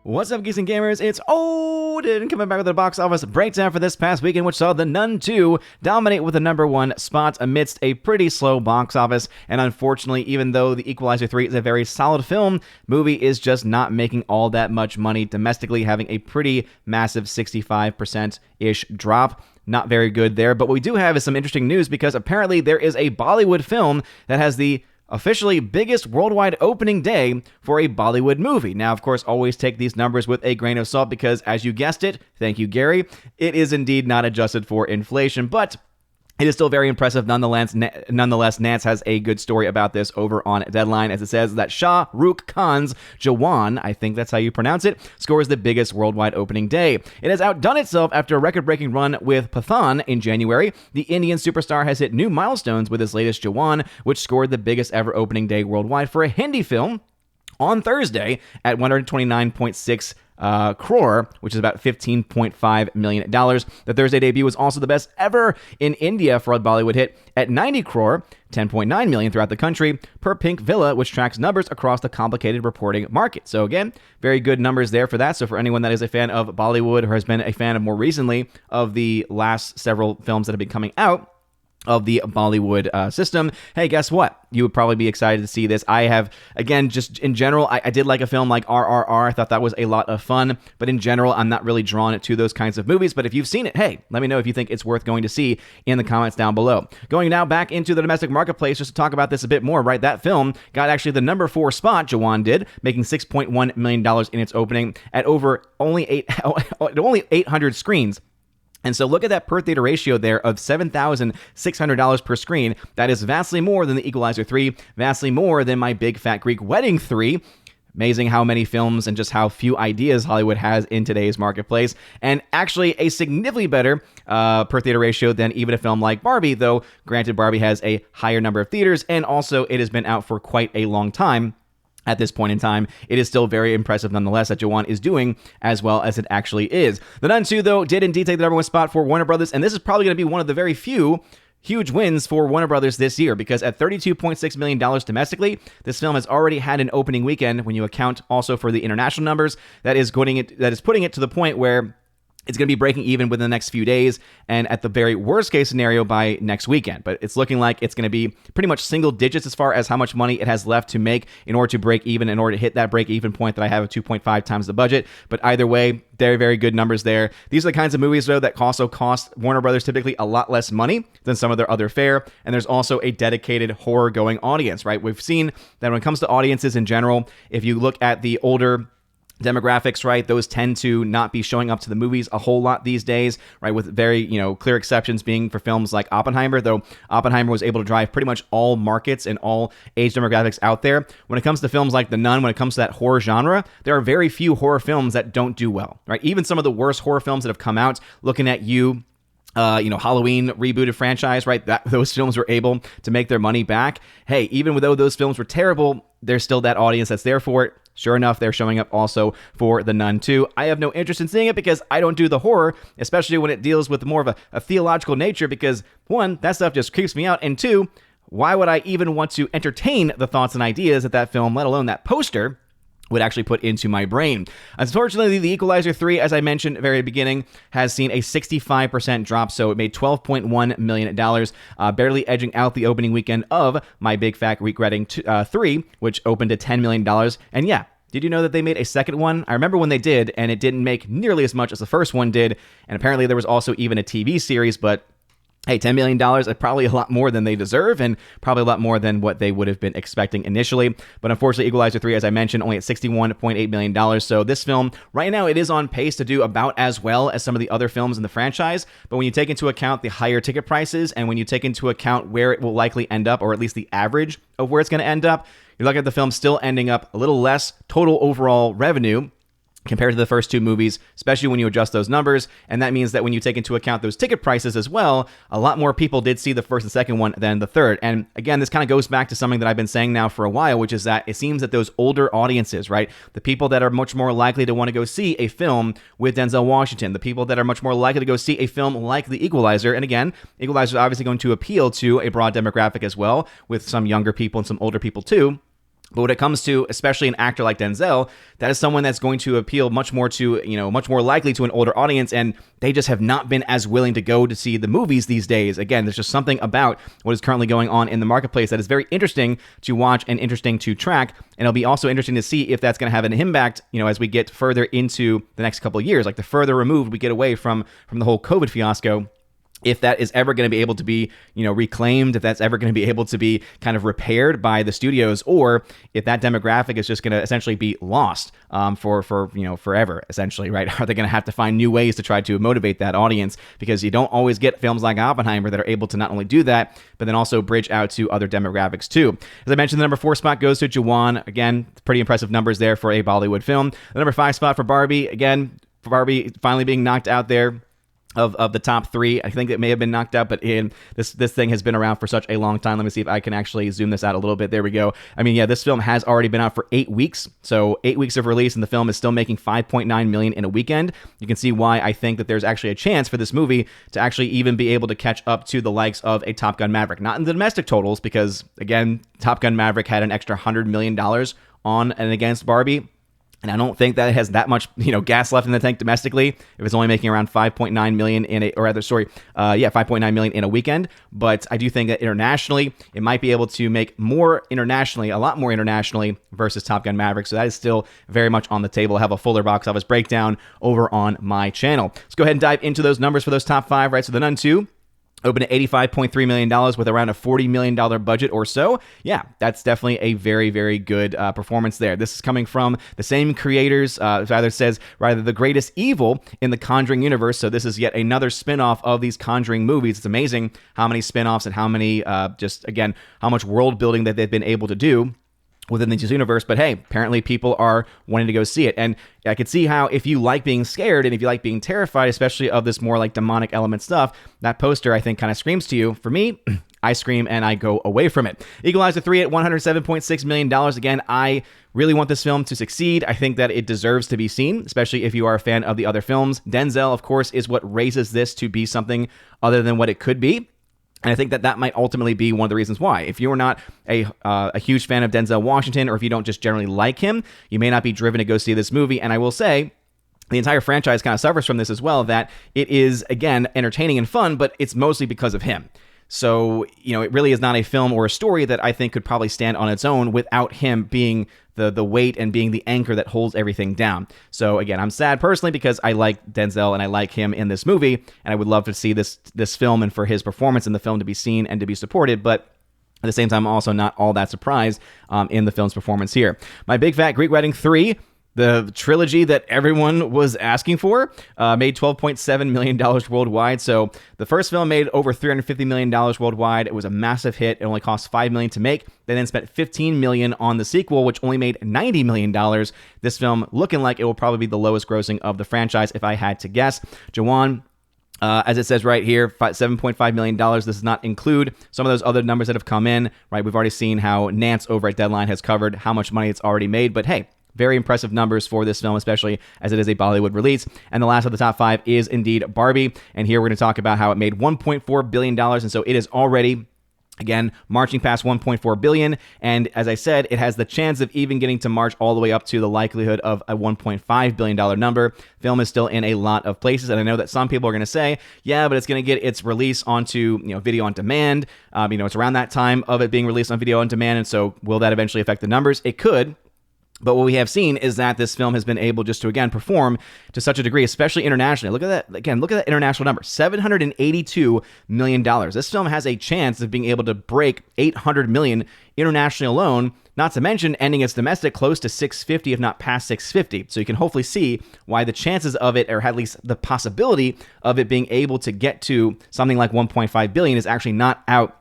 What's up, Geeks and Gamers? It's Odin coming back with the box office breakdown for this past weekend, which saw the Nun II dominate with the #1 spot amidst a pretty slow box office. And unfortunately, even though the Equalizer 3 is a very solid film, movie is just not making all that much money domestically, having a pretty massive 65%-ish drop. Not very good there, but what we do have is some interesting news because apparently there is a Bollywood film that has the officially biggest worldwide opening day for a Bollywood movie. Now, of course, always take these numbers with a grain of salt because, as you guessed it, thank you, Gary, it is indeed not adjusted for inflation, but it is still very impressive. Nonetheless, Nance has a good story about this over on Deadline, as it says that Shah Rukh Khan's Jawan, I think that's how you pronounce it, scores the biggest worldwide opening day. It has outdone itself after a record-breaking run with Pathaan in January. The Indian superstar has hit new milestones with his latest Jawan, which scored the biggest ever opening day worldwide for a Hindi film on Thursday at $129.6 crore, which is about $15.5 million. The Thursday debut was also the best ever in India for a Bollywood hit at 90 crore, $10.9 million throughout the country, per Pink Villa, which tracks numbers across the complicated reporting market. So again, very good numbers there for that. So for anyone that is a fan of Bollywood or has been a fan of more recently of the last several films that have been coming out of the Bollywood system, hey, guess what? You would probably be excited to see this. I have, again, just in general, I did like a film like RRR. I thought that was a lot of fun, but in general, I'm not really drawn to those kinds of movies. But if you've seen it, hey, let me know if you think it's worth going to see in the comments down below. Going now back into the domestic marketplace, just to talk about this a bit more, right? That film got actually the #4 spot, Jawan did, making $6.1 million in its opening at only 800 screens. And so look at that per theater ratio there of $7,600 per screen. That is vastly more than the Equalizer 3, vastly more than My Big Fat Greek Wedding 3. Amazing how many films and just how few ideas Hollywood has in today's marketplace. And actually a significantly better per theater ratio than even a film like Barbie, though granted Barbie has a higher number of theaters and also it has been out for quite a long time. At this point in time, it is still very impressive nonetheless that Jawan is doing as well as it actually is. The Nun II, though, did indeed take the #1 spot for Warner Brothers, and this is probably going to be one of the very few huge wins for Warner Brothers this year, because at $32.6 million domestically, this film has already had an opening weekend when you account also for the international numbers. That is putting it to the point where it's going to be breaking even within the next few days, and at the very worst case scenario by next weekend. But it's looking like it's going to be pretty much single digits as far as how much money it has left to make in order to break even, in order to hit that break even point that I have of 2.5 times the budget. But either way, very, very good numbers there. These are the kinds of movies, though, that also cost Warner Brothers typically a lot less money than some of their other fare. And there's also a dedicated horror-going audience, right? We've seen that when it comes to audiences in general, if you look at the older demographics, right, those tend to not be showing up to the movies a whole lot these days, right, with very, clear exceptions being for films like Oppenheimer, though Oppenheimer was able to drive pretty much all markets and all age demographics out there. When it comes to films like The Nun, when it comes to that horror genre, there are very few horror films that don't do well, right? Even some of the worst horror films that have come out, looking at Halloween rebooted franchise, right? Those films were able to make their money back. Hey, even though those films were terrible, there's still that audience that's there for it. Sure enough, they're showing up also for the Nun II. I have no interest in seeing it because I don't do the horror, especially when it deals with more of a theological nature, because one, that stuff just creeps me out, and two, why would I even want to entertain the thoughts and ideas that film, let alone that poster, would actually put into my brain. Unfortunately, the Equalizer 3, as I mentioned at the very beginning, has seen a 65% drop, so it made $12.1 million, barely edging out the opening weekend of My Big Fat Greek Wedding 3, which opened at $10 million. And yeah, did you know that they made a second one? I remember when they did, and it didn't make nearly as much as the first one did, and apparently there was also even a TV series, but hey, $10 million is probably a lot more than they deserve and probably a lot more than what they would have been expecting initially. But unfortunately, Equalizer 3, as I mentioned, only at $61.8 million. So this film, right now, it is on pace to do about as well as some of the other films in the franchise. But when you take into account the higher ticket prices and when you take into account where it will likely end up, or at least the average of where it's going to end up, you're looking at the film still ending up a little less total overall revenue compared to the first two movies, especially when you adjust those numbers. And that means that when you take into account those ticket prices as well, a lot more people did see the first and second one than the third. And again, this kind of goes back to something that I've been saying now for a while, which is that it seems that those older audiences, right, the people that are much more likely to want to go see a film with Denzel Washington, the people that are much more likely to go see a film like The Equalizer, and again, Equalizer is obviously going to appeal to a broad demographic as well, with some younger people and some older people too. But when it comes to especially an actor like Denzel, that is someone that's going to appeal much more to, much more likely to an older audience, and they just have not been as willing to go to see the movies these days. Again, there's just something about what is currently going on in the marketplace that is very interesting to watch and interesting to track, and it'll be also interesting to see if that's going to have an impact, as we get further into the next couple of years. Like the further removed we get away from the whole COVID fiasco, if that is ever going to be able to be, reclaimed, if that's ever going to be able to be kind of repaired by the studios, or if that demographic is just going to essentially be lost for forever, essentially, right? Are they going to have to find new ways to try to motivate that audience? Because you don't always get films like Oppenheimer that are able to not only do that, but then also bridge out to other demographics too. As I mentioned, the number 4 spot goes to Jawan. Again, pretty impressive numbers there for a Bollywood film. The number 5 spot for Barbie. Again, for Barbie finally being knocked out there of the top 3. I think it may have been knocked out, but this thing has been around for such a long time. Let me see if I can actually zoom this out a little bit. There we go. I mean, yeah, this film has already been out for 8 weeks. So 8 weeks of release, and the film is still making $5.9 million in a weekend. You can see why I think that there's actually a chance for this movie to actually even be able to catch up to the likes of a Top Gun Maverick. Not in the domestic totals, because again, Top Gun Maverick had an extra $100 million on and against Barbie. And I don't think that it has that much, gas left in the tank domestically, if it's only making around $5.9 million $5.9 million in a weekend. But I do think that internationally, it might be able to make more internationally, a lot more internationally versus Top Gun Maverick. So that is still very much on the table. I have a fuller box office breakdown over on my channel. Let's go ahead and dive into those numbers for those top 5, right? So the Nun II opened at $85.3 million with around a $40 million budget or so. Yeah, that's definitely a very, very good performance there. This is coming from the same creators, the greatest evil in the Conjuring universe. So this is yet another spin-off of these Conjuring movies. It's amazing how many spin-offs and how many, how much world building that they've been able to do within this universe. But hey, apparently people are wanting to go see it. And I could see how, if you like being scared and if you like being terrified, especially of this more like demonic element stuff, that poster I think kind of screams to you. For me, I scream and I go away from it. Equalizer 3 at $107.6 million. Again, I really want this film to succeed. I think that it deserves to be seen, especially if you are a fan of the other films. Denzel, of course, is what raises this to be something other than what it could be. And I think that might ultimately be one of the reasons why. If you're not a huge fan of Denzel Washington, or if you don't just generally like him, you may not be driven to go see this movie. And I will say, the entire franchise kind of suffers from this as well, that it is, again, entertaining and fun, but it's mostly because of him. So, it really is not a film or a story that I think could probably stand on its own without him being the weight and being the anchor that holds everything down. So again, I'm sad personally because I like Denzel and I like him in this movie, and I would love to see this film and for his performance in the film to be seen and to be supported, but at the same time, I'm also not all that surprised in the film's performance here. My Big Fat Greek Wedding 3, the trilogy that everyone was asking for, made $12.7 million worldwide. So the first film made over $350 million worldwide. It was a massive hit. It only cost $5 million to make. They then spent $15 million on the sequel, which only made $90 million. This film looking like it will probably be the lowest grossing of the franchise, if I had to guess. Jawan, as it says right here, $7.5 million. This does not include some of those other numbers that have come in, right? We've already seen how Nance over at Deadline has covered how much money it's already made. But hey, very impressive numbers for this film, especially as it is a Bollywood release. And the last of the top 5 is indeed Barbie. And here we're going to talk about how it made $1.4 billion. And so it is already, again, marching past $1.4 billion. And as I said, it has the chance of even getting to march all the way up to the likelihood of a $1.5 billion number. Film is still in a lot of places. And I know that some people are going to say, yeah, but it's going to get its release onto, video on demand. It's around that time of it being released on video on demand. And so will that eventually affect the numbers? It could. But what we have seen is that this film has been able just to, again, perform to such a degree, especially internationally. Look at that. Again, look at that international number, $782 million. This film has a chance of being able to break $800 million internationally alone, not to mention ending its domestic close to 650, if not past 650. So you can hopefully see why the chances of it, or at least the possibility of it being able to get to something like 1.5 billion is actually not out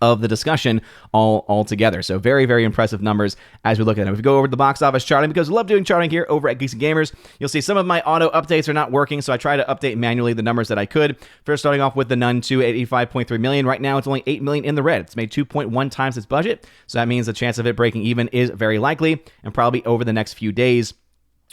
of the discussion altogether. So very, very impressive numbers as we look at them. If we go over to the box office charting, because we love doing charting here over at Geeks Gamers, you'll see some of my auto updates are not working, so I try to update manually the numbers that I could. First, starting off with the Nun II at $85.3 million. Right now, it's only $8 million in the red. It's made 2.1 times its budget, so that means the chance of it breaking even is very likely, and probably over the next few days,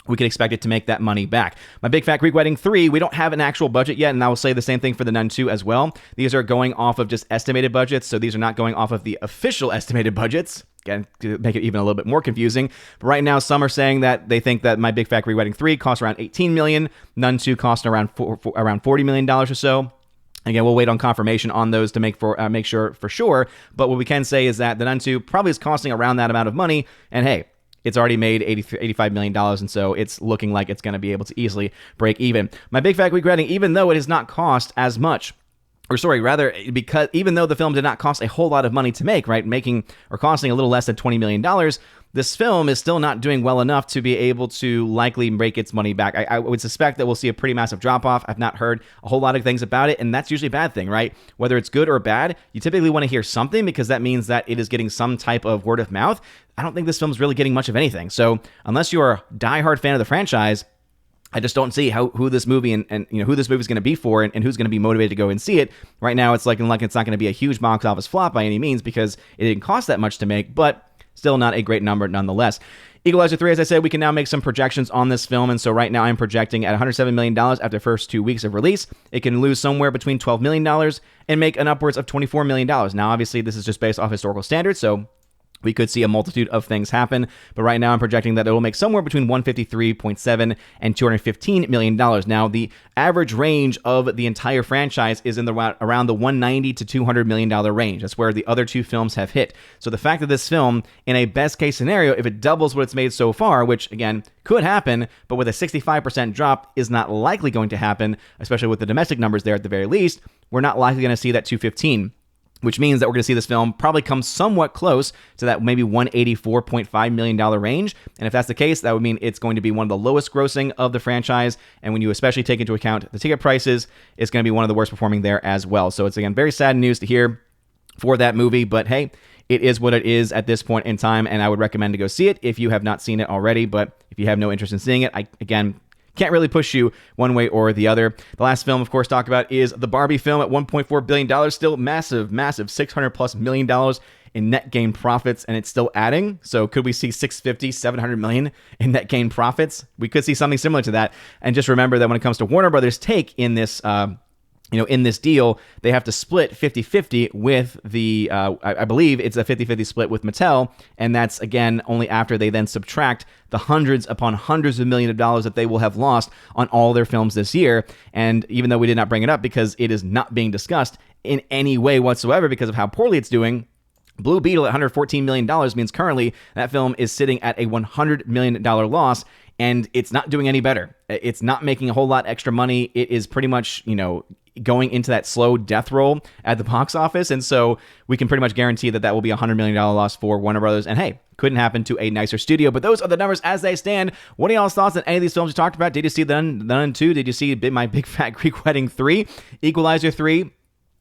we can expect it to make that money back. My Big Fat Greek Wedding 3, we don't have an actual budget yet, and I will say the same thing for the Nun II as well. These are going off of just estimated budgets, so these are not going off of the official estimated budgets. again, to make it even a little bit more confusing. But right now, some are saying that they think that My Big Fat Greek Wedding 3 costs around $18 million, Nun 2 costs around $40 million or so. Again, we'll wait on confirmation on those to make sure for sure. But what we can say is that the Nun 2 probably is costing around that amount of money. And hey, it's already made $85 million, and so it's looking like it's going to be able to easily break even. My Big Fat Greek Wedding, even though it has not cost as much, because even though the film did not cost a whole lot of money to make, right, costing a little less than $20 million, this film is still not doing well enough to be able to likely make its money back. I would suspect that we'll see a pretty massive drop-off. I've not heard a whole lot of things about it, and that's usually a bad thing, right? Whether it's good or bad, you typically want to hear something because that means that it is getting some type of word of mouth. I don't think this film is really getting much of anything. So unless you're a diehard fan of the franchise, I just don't see who this movie and who this movie is going to be for and who's going to be motivated to go and see it. Right now, it's looking like it's not going to be a huge box office flop by any means because it didn't cost that much to make, but still not a great number nonetheless. Equalizer 3, as I said, we can now make some projections on this film, and so right now I'm projecting at $107 million after the first 2 weeks of release. It can lose somewhere between $12 million and make an upwards of $24 million. Now, obviously, this is just based off historical standards, so we could see a multitude of things happen, but right now I'm projecting that it will make somewhere between $153.7 and $215 million. Now, the average range of the entire franchise is in around the $190 to $200 million range. That's where the other two films have hit. So the fact that this film, in a best case scenario, if it doubles what it's made so far, which again could happen, but with a 65% drop is not likely going to happen, especially with the domestic numbers there at the very least, we're not likely going to see that 215. Which means that we're going to see this film probably come somewhat close to that maybe $184.5 million range. And if that's the case, that would mean it's going to be one of the lowest grossing of the franchise. And when you especially take into account the ticket prices, it's going to be one of the worst performing there as well. So it's, again, very sad news to hear for that movie. But hey, it is what it is at this point in time. And I would recommend to go see it if you have not seen it already. But if you have no interest in seeing it, again, can't really push you one way or the other. The last film, of course, talked about is the Barbie film at $1.4 billion. Still massive $600+ million in net gain profits, and it's still adding. So could we see $650-700 million in net gain profits? We could see something similar to that. And just remember that when it comes to Warner Brothers' take in this in this deal, they have to split 50-50 with the, I believe it's a 50-50 split with Mattel, and that's, again, only after they then subtract the hundreds upon hundreds of millions of dollars that they will have lost on all their films this year. And even though we did not bring it up because it is not being discussed in any way whatsoever because of how poorly it's doing, Blue Beetle at $114 million means currently that film is sitting at a $100 million loss, and it's not doing any better. It's not making a whole lot extra money. It is pretty much, going into that slow death roll at the box office. And so we can pretty much guarantee that will be a $100 million loss for Warner Brothers. And hey, couldn't happen to a nicer studio. But those are the numbers as they stand. What are y'all's thoughts on any of these films we talked about? Did you see the Nun 2? Did you see My Big Fat Greek Wedding 3? Equalizer 3?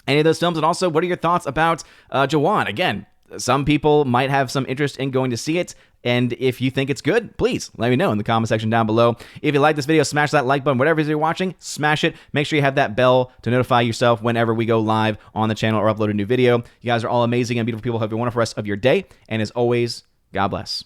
Any of those films? And also, what are your thoughts about Jawan? Again, some people might have some interest in going to see it. And if you think it's good, please let me know in the comment section down below. If you like this video, smash that like button. Whatever it is you're watching, smash it. Make sure you have that bell to notify yourself whenever we go live on the channel or upload a new video. You guys are all amazing and beautiful people. Have a wonderful rest of your day. And as always, God bless.